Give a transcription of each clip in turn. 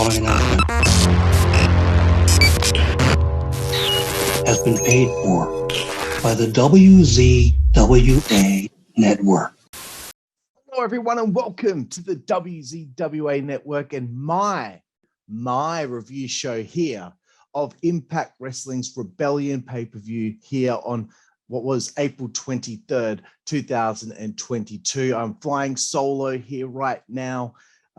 following announcement has been paid for by the WZWA Network. Hello, everyone, and welcome to the WZWA Network and my review show here of Impact Wrestling's Rebellion pay-per-view here on what was April 23rd, 2022. I'm flying solo here right now.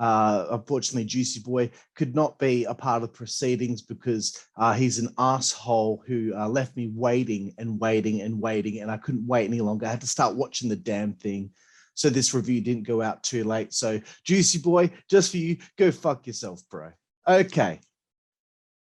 Unfortunately, Jooseyboy could not be a part of the proceedings because he's an asshole who left me waiting, and I couldn't wait any longer. I had to start watching the damn thing. So this review didn't go out too late. So Jooseyboy, just for you, go fuck yourself, bro. Okay.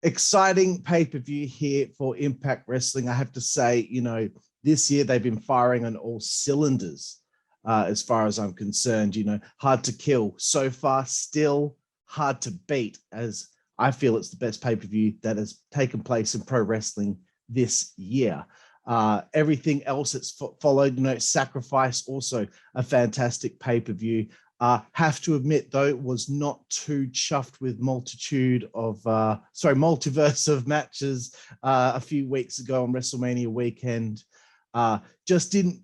Exciting pay-per-view here for Impact Wrestling. I have to say, you know, this year they've been firing on all cylinders as far as I'm concerned. You know, hard to kill. So far, still hard to beat, as I feel it's the best pay-per-view that has taken place in pro wrestling this year. Everything else that's followed, you know, Sacrifice, also a fantastic pay-per-view. Have to admit, though, was not too chuffed with multiverse of matches a few weeks ago on WrestleMania weekend. Just didn't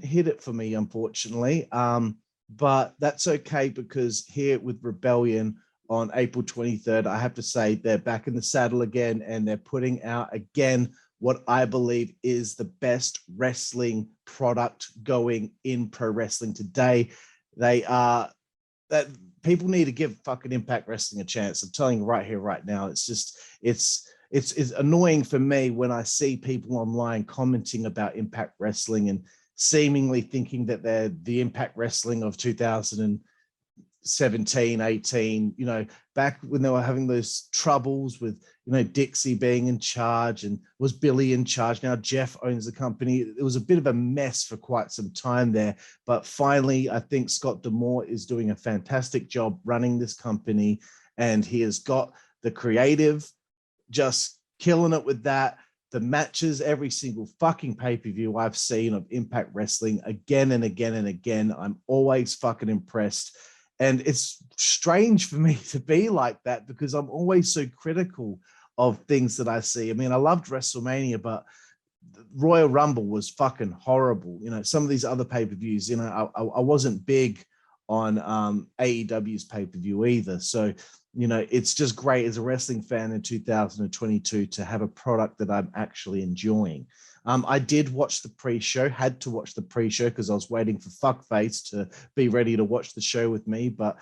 hit it for me, unfortunately. But that's okay, because here with Rebellion on April 23rd, I have to say they're back in the saddle again, and they're putting out again what I believe is the best wrestling product going in pro wrestling today. They are that people need to give fucking Impact Wrestling a chance. I'm telling you right here, right now. It's just, it's annoying for me when I see people online commenting about Impact Wrestling and seemingly thinking that they're the Impact Wrestling of 2017, 18, you know, back when they were having those troubles with, you know, Dixie being in charge, and was Billy in charge. Now Jeff owns the company. It was a bit of a mess for quite some time there, but finally I think Scott D'Amore is doing a fantastic job running this company, and he has got the creative, just killing it with that. The matches, every single fucking pay-per-view I've seen of Impact Wrestling, again and again and again, I'm always fucking impressed. And it's strange for me to be like that, because I'm always so critical of things that I see. I mean, I loved WrestleMania, but Royal Rumble was fucking horrible. You know, some of these other pay-per-views, you know, I wasn't big on AEW's pay-per-view either. So, you know, it's just great as a wrestling fan in 2022 to have a product that I'm actually enjoying. I did watch the pre-show, had to watch the pre-show because I was waiting for Fuckface to be ready to watch the show with me. But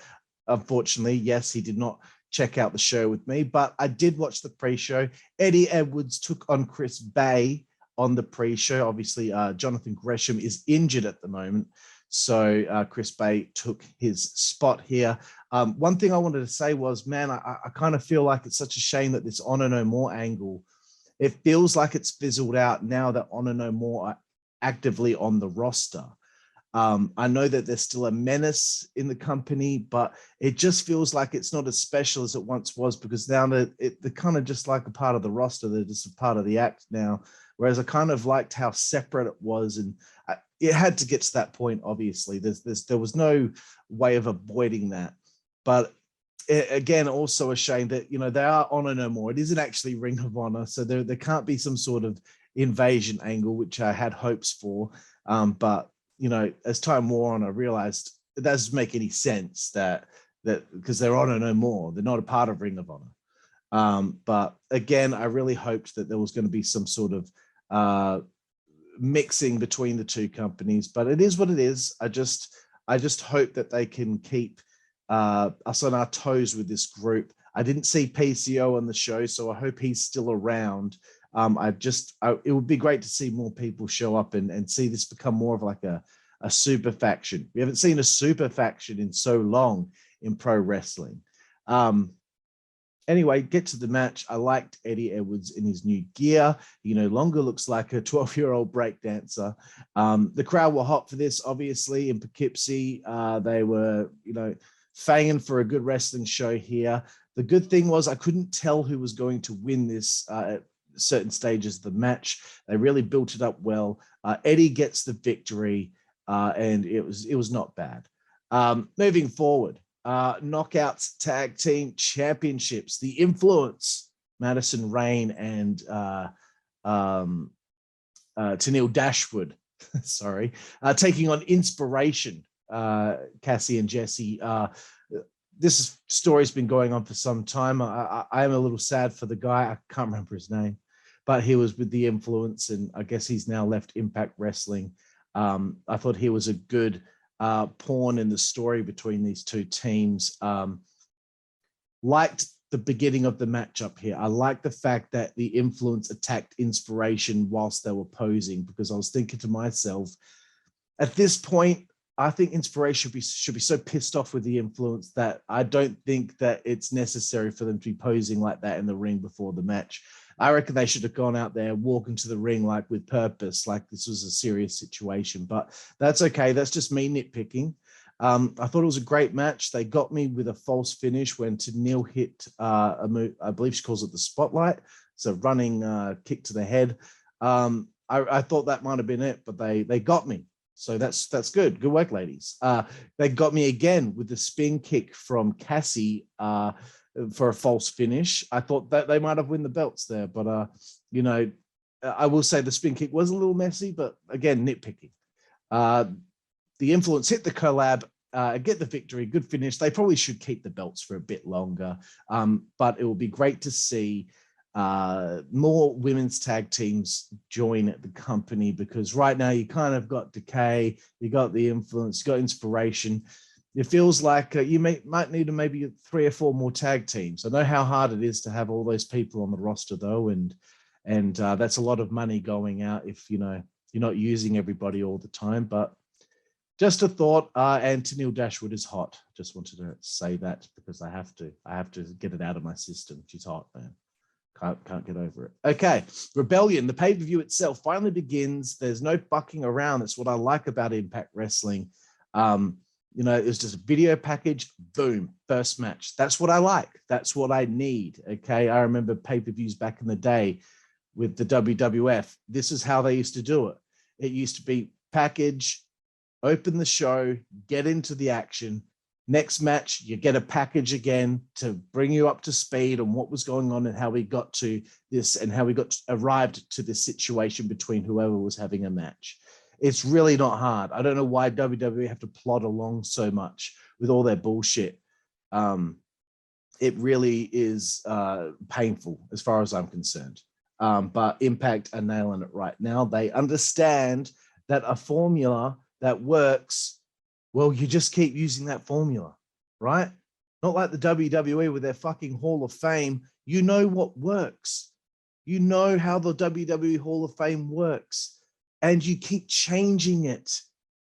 unfortunately, yes, he did not check out the show with me, but I did watch the pre-show. Eddie Edwards took on Chris Bay on the pre-show. Obviously, Jonathan Gresham is injured at the moment, so Chris Bay took his spot here. One thing I wanted to say was, man, I kind of feel like it's such a shame that this Honor No More angle, it feels like it's fizzled out now that Honor No More are actively on the roster. I know that there's still a menace in the company, but it just feels like it's not as special as it once was, because now they're kind of just like a part of the roster. They're just a part of the act now. Whereas I kind of liked how separate it was, and it had to get to that point. Obviously, there was no way of avoiding that. But again, also a shame that, you know, they are Honor No More. It isn't actually Ring of Honor, so there can't be some sort of invasion angle, which I had hopes for. But you know, as time wore on, I realized it doesn't make any sense that because they're Honor No More, they're not a part of Ring of Honor. But again, I really hoped that there was going to be some sort of mixing between the two companies, but it is what it is. I just hope that they can keep us on our toes with this group. I didn't see PCO on the show, so I hope he's still around. It would be great to see more people show up and see this become more of like a super faction. We haven't seen a super faction in so long in pro wrestling. Anyway, get to the match. I liked Eddie Edwards in his new gear. He no longer looks like a 12-year-old breakdancer. The crowd were hot for this, obviously, in Poughkeepsie. They were, you know, fanging for a good wrestling show here. The good thing was I couldn't tell who was going to win this at certain stages of the match. They really built it up well. Eddie gets the victory, and it was not bad. Moving forward, Knockouts Tag Team Championships. The Influence, Madison Rain and Tennille Dashwood, sorry, taking on Iinspiration, Cassie and Jesse. This story's been going on for some time. I am a little sad for the guy. I can't remember his name, but he was with the Influence, and I guess he's now left Impact Wrestling. I thought he was a good pawn in the story between these two teams. Liked the beginning of the matchup here. I like the fact that the Influence attacked Iinspiration whilst they were posing, because I was thinking to myself, at this point, I think Iinspiration should be so pissed off with the Influence that I don't think that it's necessary for them to be posing like that in the ring before the match. I reckon they should have gone out there, walk into the ring like with purpose, like this was a serious situation, but that's okay. That's just me nitpicking. I thought it was a great match. They got me with a false finish when Tennille hit a move, I believe she calls it the spotlight. It's a running kick to the head. I thought that might have been it, but they got me. So that's good. Good work, ladies. They got me again with the spin kick from Cassie for a false finish. I thought that they might have won the belts there, but you know, I will say the spin kick was a little messy, but again, nitpicking. The Influence hit the collab, get the victory, good finish. They probably should keep the belts for a bit longer, but it will be great to see more women's tag teams join the company, because right now you kind of got Decay, you got the Influence, you got Iinspiration. It feels like you might need maybe 3 or 4 more tag teams. I know how hard it is to have all those people on the roster though, and that's a lot of money going out if you're not using everybody all the time. But just a thought. And Tennille Dashwood is hot. Just wanted to say that because I have to get it out of my system. She's hot, man. Can't get over it. Okay, Rebellion, the pay-per-view itself finally begins. There's no fucking around. That's what I like about Impact Wrestling. It was just a video package, boom, first match. That's what I like. That's what I need. Okay, I remember pay-per-views back in the day with the WWF. This is how they used to do it. It used to be package, open the show, get into the action. Next match, you get a package again to bring you up to speed on what was going on and how we got to this and how we arrived to this situation between whoever was having a match. It's really not hard. I don't know why WWE have to plod along so much with all their bullshit. It really is painful as far as I'm concerned. But Impact are nailing it right now. They understand that a formula that works, well, you just keep using that formula, right? Not like the WWE with their fucking Hall of Fame. You know what works. You know how the WWE Hall of Fame works, and you keep changing it.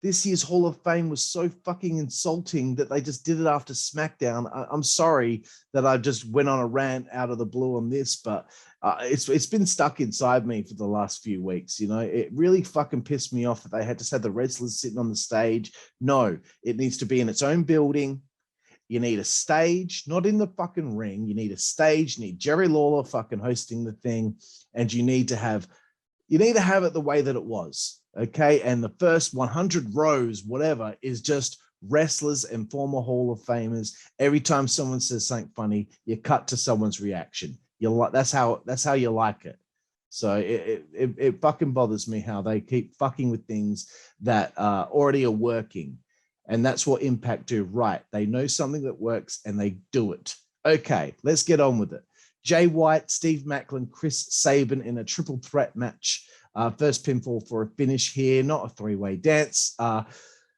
This year's Hall of Fame was so fucking insulting that they just did it after SmackDown. I'm sorry that I just went on a rant out of the blue on this, but it's been stuck inside me for the last few weeks. It really fucking pissed me off that they had to have the wrestlers sitting on the stage. No, it needs to be in its own building. You need a stage, not in the fucking ring. You need a stage. You need Jerry Lawler fucking hosting the thing, and you need to have it the way that it was. Okay, and the first 100 rows, whatever, is just wrestlers and former Hall of Famers. Every time someone says something funny, you cut to someone's reaction. That's how you like it. So it fucking bothers me how they keep fucking with things that already are working, and that's what Impact do right. They know something that works and they do it. Okay, let's get on with it. Jay White, Steve Maclin, Chris Sabin in a triple threat match. First pinfall for a finish here, not a three-way dance.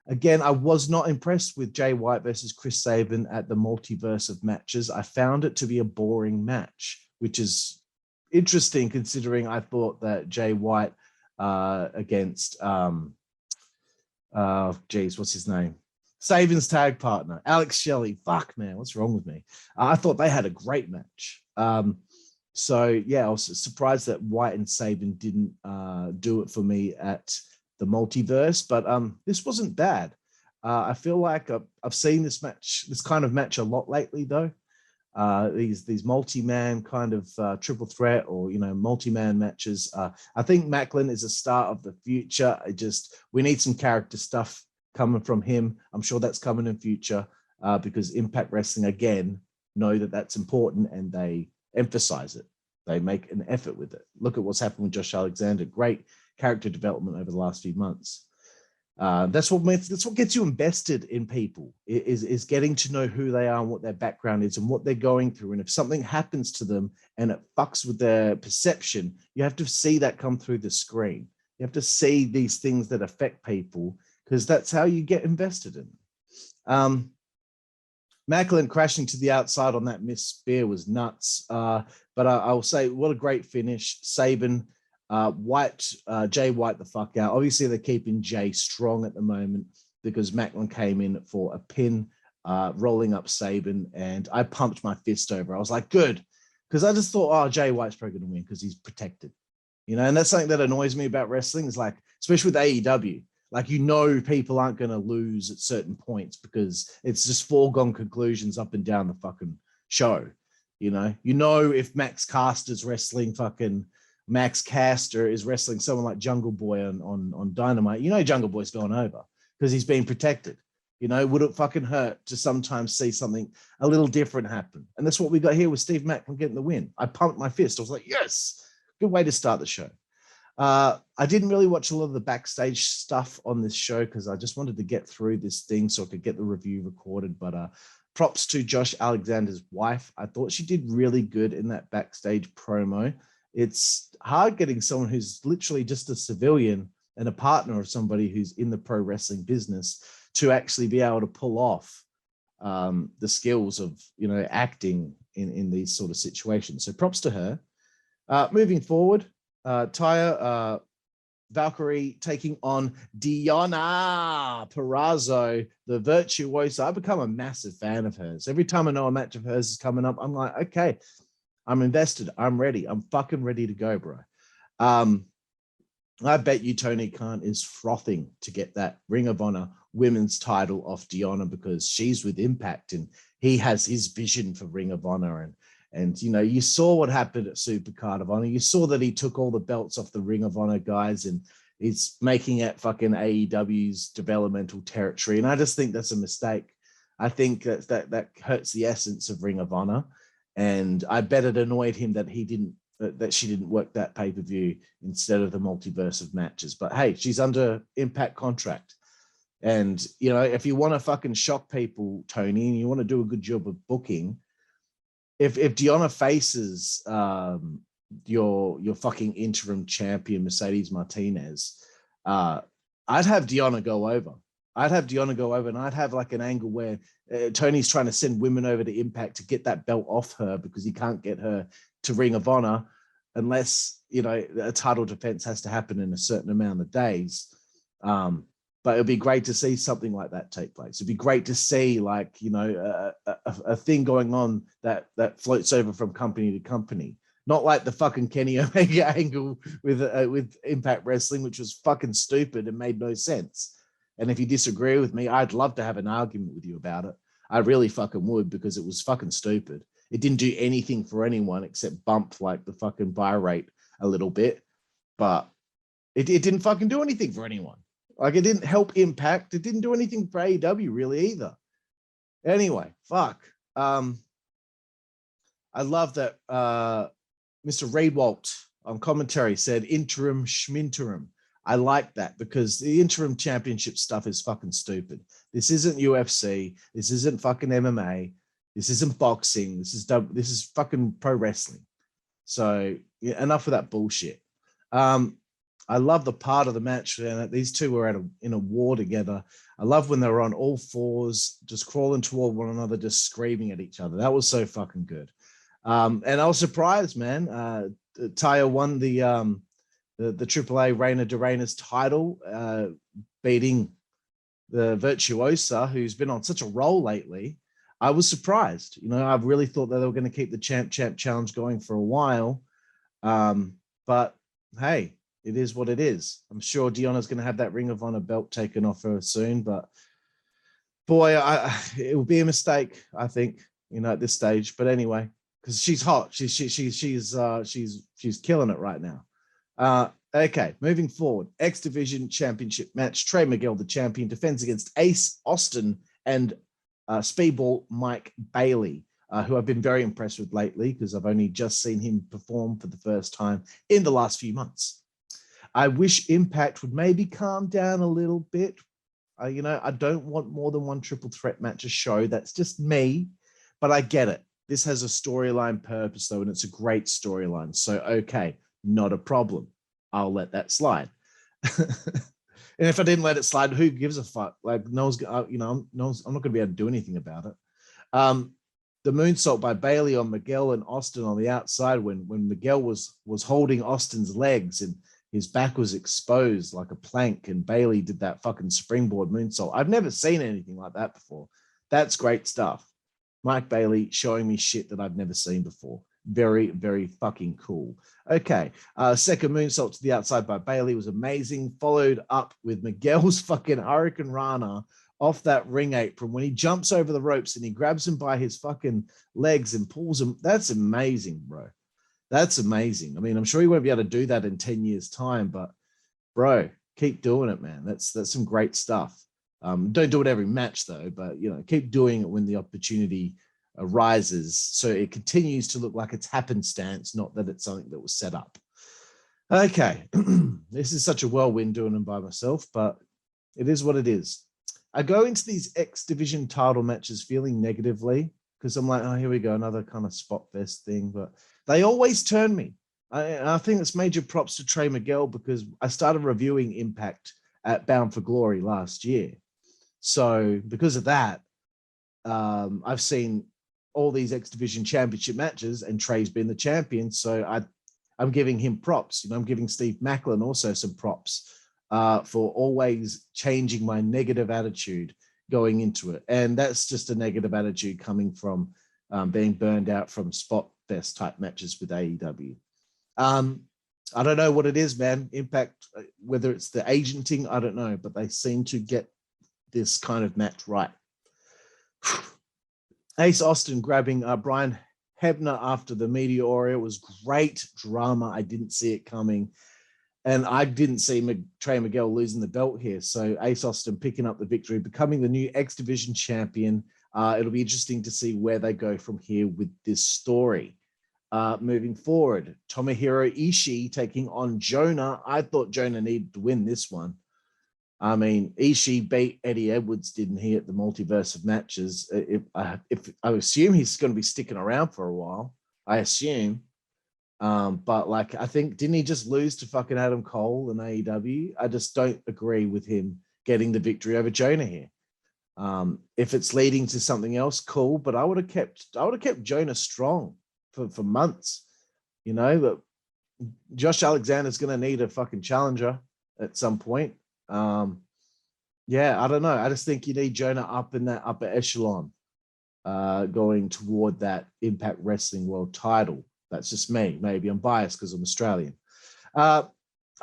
Again, I was not impressed with Jay White versus Chris Sabin at the multiverse of matches. I found it to be a boring match, which is interesting considering I thought that Jay White against, what's his name? Sabin's tag partner, Alex Shelley. Fuck, man, what's wrong with me? I thought they had a great match. So yeah, I was surprised that White and Sabin didn't do it for me at the multiverse, but this wasn't bad. I feel like I've seen this kind of match a lot lately, though. These multi-man kind of triple threat or multi-man matches. I think Maclin is a star of the future. We need some character stuff coming from him. I'm sure that's coming in future. because Impact Wrestling, again, know that that's important and they emphasize it. They make an effort with it. Look at what's happened with Josh Alexander. Great character development over the last few months. That's what gets you invested in people, is getting to know who they are and what their background is and what they're going through. And if something happens to them and it fucks with their perception, you have to see that come through the screen. You have to see these things that affect people, because that's how you get invested in them. Maclin crashing to the outside on that missed spear was nuts. But I'll say, what a great finish. Sabin, Jay White the fuck out. Obviously, they're keeping Jay strong at the moment because Maclin came in for a pin, rolling up Sabin, and I pumped my fist over. I was like, good, because I just thought, oh, Jay White's probably going to win because he's protected. You know, and that's something that annoys me about wrestling, is like, especially with AEW, like, you know, people aren't going to lose at certain points because it's just foregone conclusions up and down the fucking show. You know, if Max Caster's wrestling fucking Max Caster is wrestling someone like Jungle Boy on Dynamite, you know, Jungle Boy's gone over because he's being protected. You know, would it fucking hurt to sometimes see something a little different happen? And that's what we got here with Steve Maclin getting the win. I pumped my fist. I was like, yes, good way to start the show. I didn't really watch a lot of the backstage stuff on this show because I just wanted to get through this thing so I could get the review recorded. But props to Josh Alexander's wife. I thought she did really good in that backstage promo. It's hard getting someone who's literally just a civilian and a partner of somebody who's in the pro wrestling business to actually be able to pull off the skills of, you know, acting in these sort of situations. So props to her. Moving forward, Taya, Valkerie taking on Deonna Purrazzo, the virtuoso. I've become a massive fan of hers. Every time I know a match of hers is coming up, I'm like, okay, I'm invested. I'm ready. I'm fucking ready to go, bro. I bet you Tony Khan is frothing to get that Ring of Honor women's title off Deonna because she's with Impact and he has his vision for Ring of Honor. And you know, you saw what happened at Supercard of Honor. You saw that he took all the belts off the Ring of Honor guys and he's making it fucking AEW's developmental territory. And I just think that's a mistake. I think that hurts the essence of Ring of Honor. And I bet it annoyed him that she didn't work that pay-per-view instead of the multiverse of matches. But hey, she's under Impact contract. And, you know, if you want to fucking shock people, Tony, and you want to do a good job of booking, if Deonna faces your fucking interim champion, Mercedes Martinez, I'd have Deonna go over. And I'd have like an angle where Tony's trying to send women over to Impact to get that belt off her because he can't get her to Ring of Honor unless, you know, a title defense has to happen in a certain amount of days. But it'd be great to see something like that take place. It'd be great to see, like, you know, a thing going on that floats over from company to company. Not like the fucking Kenny Omega angle with Impact Wrestling, which was fucking stupid and made no sense. And if you disagree with me, I'd love to have an argument with you about it. I really fucking would, because it was fucking stupid. It didn't do anything for anyone except bump like the fucking buy rate a little bit, but it didn't fucking do anything for anyone. Like, it didn't help Impact. It didn't do anything for AEW really either. Anyway, fuck. I love that Mr. Raywalt on commentary said interim schminterim. I like that because the interim championship stuff is fucking stupid. This isn't UFC. This isn't fucking MMA. This isn't boxing. This is fucking pro wrestling. So yeah, enough of that bullshit. I love the part of the match that these two were in a war together. I love when they were on all fours, just crawling toward one another, just screaming at each other. That was so fucking good. And I was surprised, man. Taya won the AAA Reinas title, beating the Virtuosa, who's been on such a roll lately. I was surprised. You know, I really thought that they were going to keep the champ challenge going for a while. But hey, it is what it is. I'm sure Deonna's going to have that Ring of Honor belt taken off her soon, but boy, it will be a mistake, I think, you know, at this stage. But anyway, because she's hot, she's killing it right now. Okay, moving forward, X Division Championship match. Trey Miguel, the champion, defends against Ace Austin and Speedball Mike Bailey, who I've been very impressed with lately because I've only just seen him perform for the first time in the last few months. I wish Impact would maybe calm down a little bit. You know, I don't want more than one triple threat match a show. That's just me, but I get it. This has a storyline purpose, though, and it's a great storyline. So, okay, not a problem. I'll let that slide. And if I didn't let it slide, who gives a fuck? Like, no one's, you know, I'm not going to be able to do anything about it. The moonsault by Bailey on Miguel and Austin on the outside when Miguel was holding Austin's legs and his back was exposed like a plank, and Bailey did that fucking springboard moonsault. I've never seen anything like that before. That's great stuff. Mike Bailey showing me shit that I've never seen before. Very, very fucking cool. Okay, second moonsault to the outside by Bailey was amazing, followed up with Miguel's fucking Hurricane Rana off that ring apron when he jumps over the ropes and he grabs him by his fucking legs and pulls him. That's amazing, bro. That's amazing. I mean, I'm sure he won't be able to do that in 10 years' time, but bro, keep doing it, man. That's some great stuff. Don't do it every match though, but you know, keep doing it when the opportunity arises, so it continues to look like it's happenstance, not that it's something that was set up. Okay, this is such a whirlwind doing them by myself, but it is what it is. I go into these X Division title matches feeling negatively because I'm like, oh, here we go, another kind of spot fest thing, but they always turn me. I think it's major props to Trey Miguel because I started reviewing Impact at Bound for Glory last year. So because of that, I've seen all these X Division championship matches and Trey's been the champion. So I'm giving him props. You know, I'm giving Steve Maclin also some props for always changing my negative attitude going into it. And that's just a negative attitude coming from being burned out from spot fest type matches with AEW. I don't know what it is, man. Impact, whether it's the agenting, I don't know, but they seem to get this kind of match right. Ace Austin grabbing Brian Hebner after the Meteoria was great drama. I didn't see it coming. And I didn't see Trey Miguel losing the belt here. So Ace Austin picking up the victory, becoming the new X Division champion. It'll be interesting to see where they go from here with this story. Moving forward, Tomahiro Ishii taking on Jonah. I thought Jonah needed to win this one. I mean, Ishii beat Eddie Edwards, didn't he, at the Multiverse of Matches? If I assume he's going to be sticking around for a while, I assume. But like, I think, didn't he just lose to fucking Adam Cole in AEW? I just don't agree with him getting the victory over Jonah here. If it's leading to something else, cool. But I would have kept Jonah strong for months. You know, but Josh Alexander's going to need a fucking challenger at some point. Yeah, I don't know. I just think you need Jonah up in that upper echelon, going toward that Impact Wrestling World title. That's just me. Maybe I'm biased because I'm Australian. I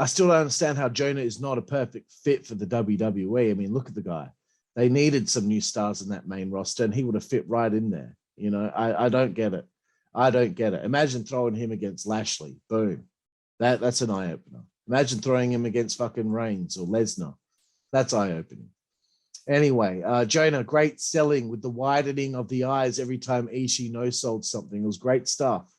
still don't understand how Jonah is not a perfect fit for the WWE. I mean, look at the guy. They needed some new stars in that main roster, and he would have fit right in there. You know, I don't get it. I don't get it. Imagine throwing him against Lashley. Boom. That's an eye-opener. Imagine throwing him against fucking Reigns or Lesnar. That's eye-opening. Anyway, Jonah, great selling with the widening of the eyes every time Ishii no-sold something. It was great stuff.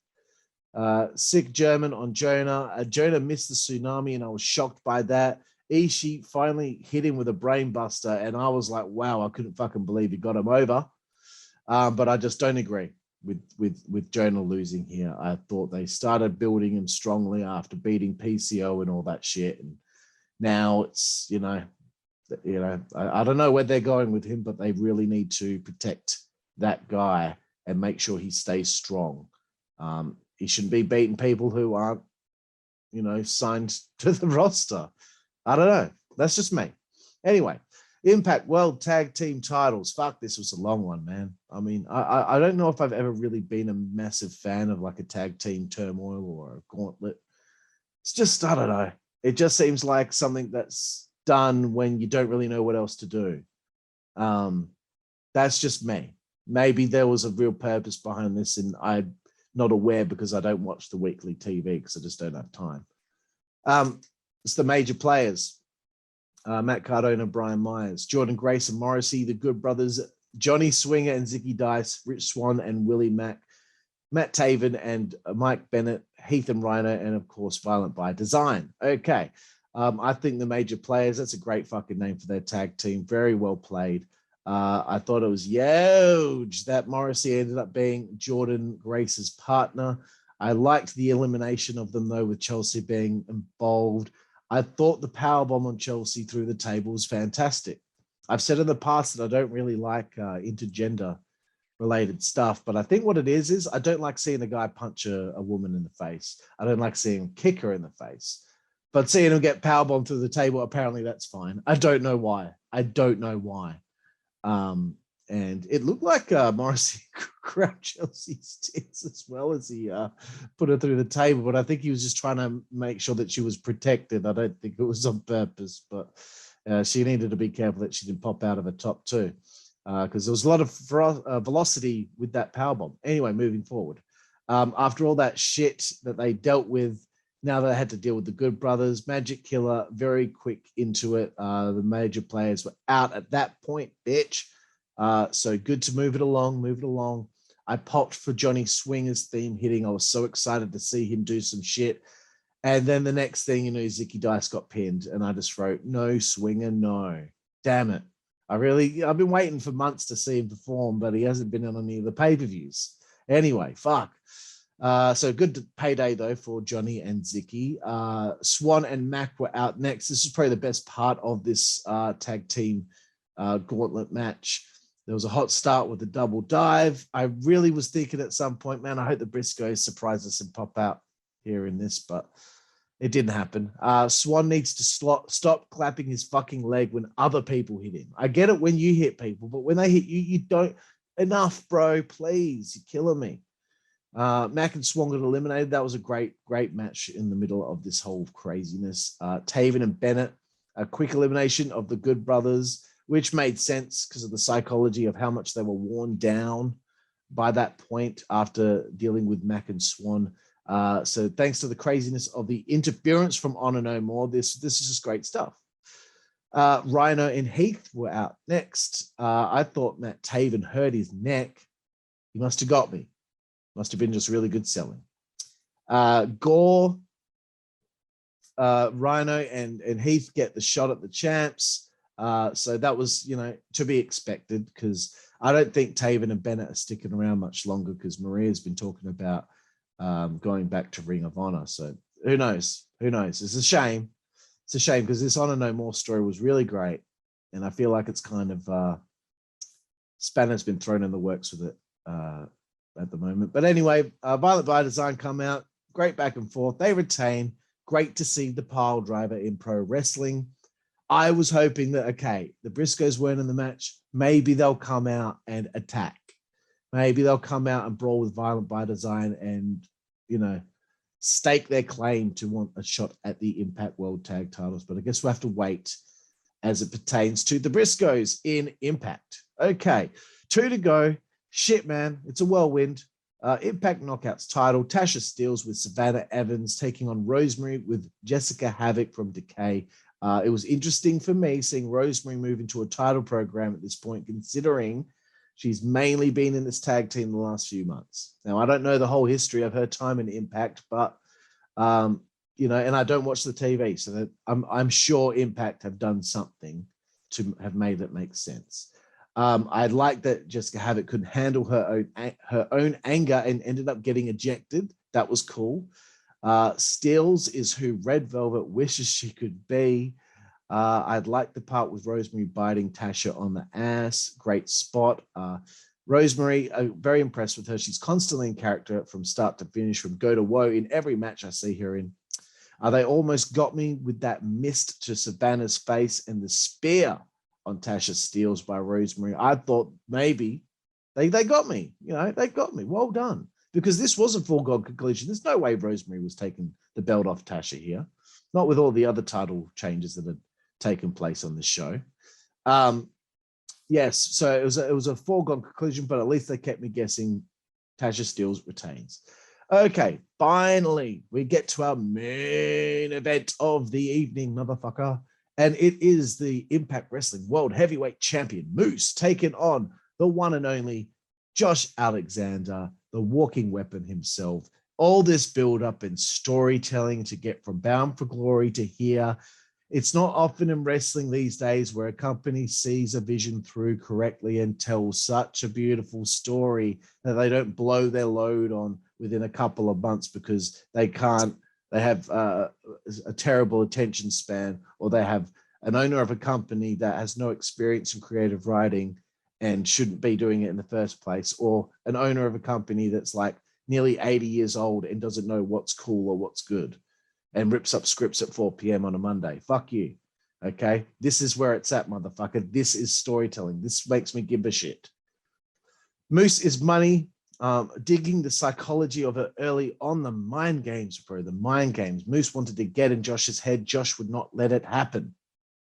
Sick German on Jonah. Jonah missed the tsunami, and I was shocked by that. Ishii finally hit him with a brain buster, and I was like, wow, I couldn't fucking believe he got him over. But I just don't agree with Jonah losing here. I thought they started building him strongly after beating PCO and all that shit, and now it's I don't know where they're going with him, but they really need to protect that guy and make sure he stays strong. He shouldn't be beating people who aren't, signed to the roster. I don't know. That's just me. Anyway, Impact World Tag Team titles. Fuck, this was a long one, man. I mean, I don't know if I've ever really been a massive fan of like a tag team turmoil or a gauntlet. It's just, I don't know. It just seems like something that's done when you don't really know what else to do. That's just me. Maybe there was a real purpose behind this, and I'm not aware because I don't watch the weekly TV because I just don't have time. It's the major players. Matt Cardona, Brian Myers, Jordan Grace and Morrissey, the Good Brothers Johnny Swinger and Zicky Dice, Rich Swann and Willie Mack, Matt Taven and Mike Bennett, Heath and Reina, and of course, Violent by Design. Okay. I think the major players, that's a great fucking name for their tag team. Very well played. I thought it was huge that Morrissey ended up being Jordan Grace's partner. I liked the elimination of them, though, with Chelsea being involved. I thought the powerbomb on Chelsea through the table was fantastic. I've said in the past that I don't really like intergender related stuff, but I think what it is I don't like seeing a guy punch a woman in the face. I don't like seeing him kick her in the face. But seeing him get powerbombed through the table, apparently that's fine. I don't know why. And it looked like Morrissey grabbed Chelsea's tits as well as he put her through the table. But I think he was just trying to make sure that she was protected. I don't think it was on purpose, but she needed to be careful that she didn't pop out of her top too, because there was a lot of velocity with that powerbomb. Anyway, moving forward. After all that shit that they dealt with, now they had to deal with the Good Brothers, Magic Killer, very quick into it. The major players were out at that point, bitch. So good to move it along. I popped for Johnny Swinger's theme hitting. I was so excited to see him do some shit. And then the next thing, Zicky Dice got pinned, and I just wrote, no, Swinger, no. Damn it. I've been waiting for months to see him perform, but he hasn't been on any of the pay-per-views. Anyway, fuck. So good payday, though, for Johnny and Zicky. Swan and Mac were out next. This is probably the best part of this tag team gauntlet match. There was a hot start with a double dive. I really was thinking at some point, man, I hope the Briscoes surprise us and pop out here in this, but it didn't happen. Swan needs to stop clapping his fucking leg when other people hit him. I get it when you hit people, but when they hit you, you don't. Enough, bro. Please, you're killing me. Mac and Swan got eliminated. That was a great match in the middle of this whole craziness. Taven and Bennett, a quick elimination of the Good Brothers, which made sense because of the psychology of how much they were worn down by that point after dealing with Mac and Swan. So thanks to the craziness of the interference from Honor No More, this is just great stuff. Rhino and Heath were out next. I thought Matt Taven hurt his neck. He must have got me. Must have been just really good selling. Gore, Rhino, and Heath get the shot at the champs. So that was, to be expected, because I don't think Taven and Bennett are sticking around much longer, because Maria's been talking about going back to Ring of Honor. So who knows? It's a shame. It's a shame because this Honor No More story was really great. And I feel like it's kind of spanner's been thrown in the works with it at the moment. But anyway, Violent by Design come out. Great back and forth. They retain. Great to see the pile driver in pro wrestling. I was hoping that, okay, the Briscoes weren't in the match. Maybe they'll come out and attack. Maybe they'll come out and brawl with Violent by Design and, stake their claim to want a shot at the Impact World Tag titles. But I guess we'll have to wait as it pertains to the Briscoes in Impact. Okay, 2 to go. Shit, man, it's a whirlwind. Impact Knockouts title. Tasha Steelz with Savannah Evans taking on Rosemary with Jessica Havok from Decay. It was interesting for me seeing Rosemary move into a title program at this point, considering she's mainly been in this tag team the last few months. Now, I don't know the whole history of her time in Impact, but, and I don't watch the TV, so that I'm sure Impact have done something to have made it make sense. I like that Jessica Havok couldn't handle her own anger and ended up getting ejected. That was cool. Steelz is who Red Velvet wishes she could be. I'd like the part with Rosemary biting Tasha on the ass. Great spot. Rosemary, very impressed with her. She's constantly in character from start to finish, from go to woe in every match I see her in. They almost got me with that mist to Savannah's face and the spear on Tasha Steelz by Rosemary. I thought maybe they got me. They got me. Well done. Because this was a foregone conclusion. There's no way Rosemary was taking the belt off Tasha here. Not with all the other title changes that had taken place on this show. Yes, so it was a foregone conclusion, but at least they kept me guessing Tasha Steelz retains. Okay, finally, we get to our main event of the evening, motherfucker. And it is the Impact Wrestling World Heavyweight Champion, Moose, taking on the one and only Josh Alexander, the walking weapon himself. All this build-up and storytelling to get from Bound for Glory to here. It's not often in wrestling these days where a company sees a vision through correctly and tells such a beautiful story that they don't blow their load on within a couple of months because they have a terrible attention span, or they have an owner of a company that has no experience in creative writing and shouldn't be doing it in the first place, or an owner of a company that's like nearly 80 years old and doesn't know what's cool or what's good and rips up scripts at 4 p.m. on a Monday. Fuck you. Okay. This is where it's at, motherfucker. This is storytelling. This makes me give a shit. Moose is money. Digging the psychology of it early on, the mind games, bro. The mind games. Moose wanted to get in Josh's head. Josh would not let it happen.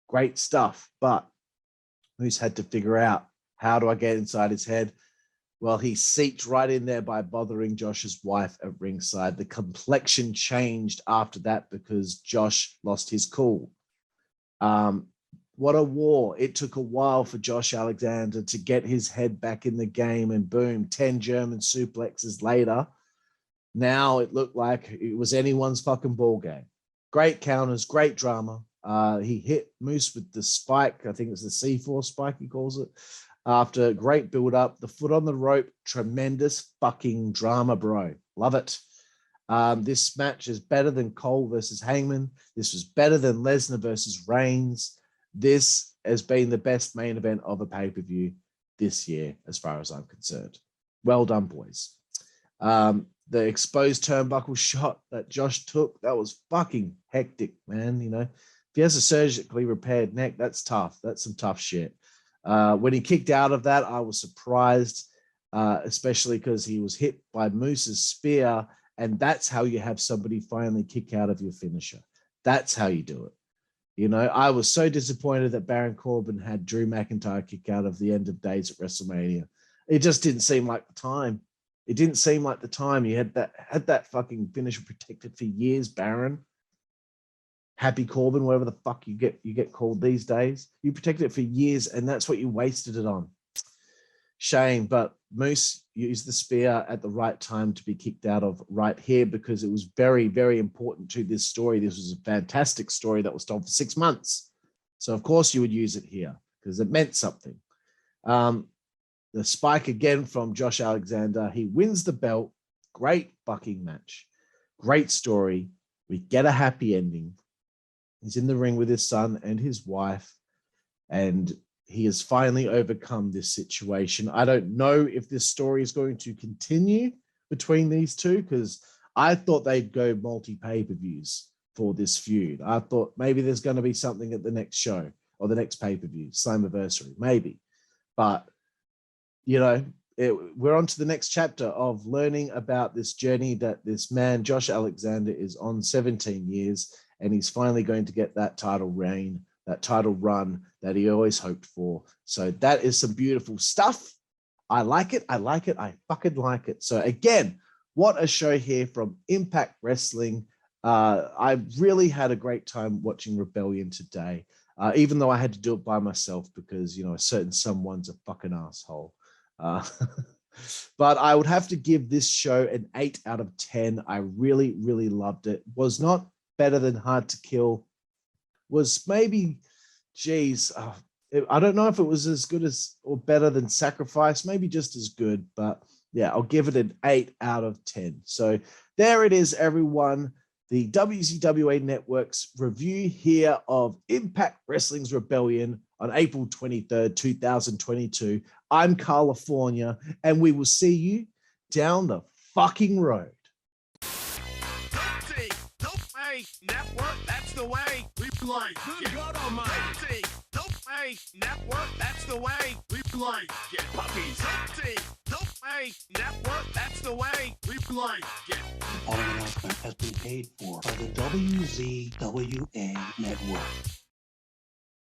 Great stuff. But Moose had to figure out, how do I get inside his head? Well, he seeped right in there by bothering Josh's wife at ringside. The complexion changed after that because Josh lost his cool. What a war. It took a while for Josh Alexander to get his head back in the game, and boom, 10 German suplexes later. Now it looked like it was anyone's fucking ball game. Great counters, great drama. He hit Moose with the spike. I think it's the C4 spike, he calls it. After a great build-up, the foot on the rope, tremendous fucking drama, bro. Love it. This match is better than Cole versus Hangman. This was better than Lesnar versus Reigns. This has been the best main event of a pay-per-view this year, as far as I'm concerned. Well done, boys. The exposed turnbuckle shot that Josh took, that was fucking hectic, man. You know, if he has a surgically repaired neck, that's tough. That's some tough shit. When he kicked out of that, I was surprised, especially because he was hit by Moose's spear, and that's how you have somebody finally kick out of your finisher. That's how you do it. You know, I was so disappointed that Baron Corbin had Drew McIntyre kick out of the end of days at WrestleMania. It just didn't seem like the time. It didn't seem like the time. You had that fucking finisher protected for years, Baron. Happy Corbin, whatever the fuck you get called these days. You protected it for years, and that's what you wasted it on. Shame, but Moose used the spear at the right time to be kicked out of right here because it was very, very important to this story. This was a fantastic story that was told for 6 months. So, of course, you would use it here because it meant something. The spike again from Josh Alexander. He wins the belt. Great fucking match. Great story. We get a happy ending. He's in the ring with his son and his wife, and he has finally overcome this situation. I don't know if this story is going to continue between these two, because I thought they'd go multi-pay-per-views for this feud. I thought maybe there's going to be something at the next show or the next pay-per-view, Slammiversary, maybe. But, you know, we're on to the next chapter of learning about this journey that this man, Josh Alexander, is on 17 years, and he's finally going to get that title reign, that title run that he always hoped for. So that is some beautiful stuff. I like it. I like it. I fucking like it. So again, what a show here from Impact Wrestling. I really had a great time watching Rebellion today, even though I had to do it by myself because, you know, a certain someone's a fucking asshole. But I would have to give this show an 8 out of 10. I really, really loved it. Was not better than Hard to Kill. Was maybe, geez, I don't know if it was as good as or better than Sacrifice, maybe just as good, but yeah, I'll give it an 8 out of 10. So there it is, everyone. The WZWA Network's review here of Impact Wrestling's Rebellion on April 23rd, 2022. I'm Karlifornia, and we will see you down the fucking road. Network, that's the way we like. Good God Almighty. Network, that's the way we like. Get puppies. Network, that's the way we like. Get. The following announcement has been paid for by the WZWA Network.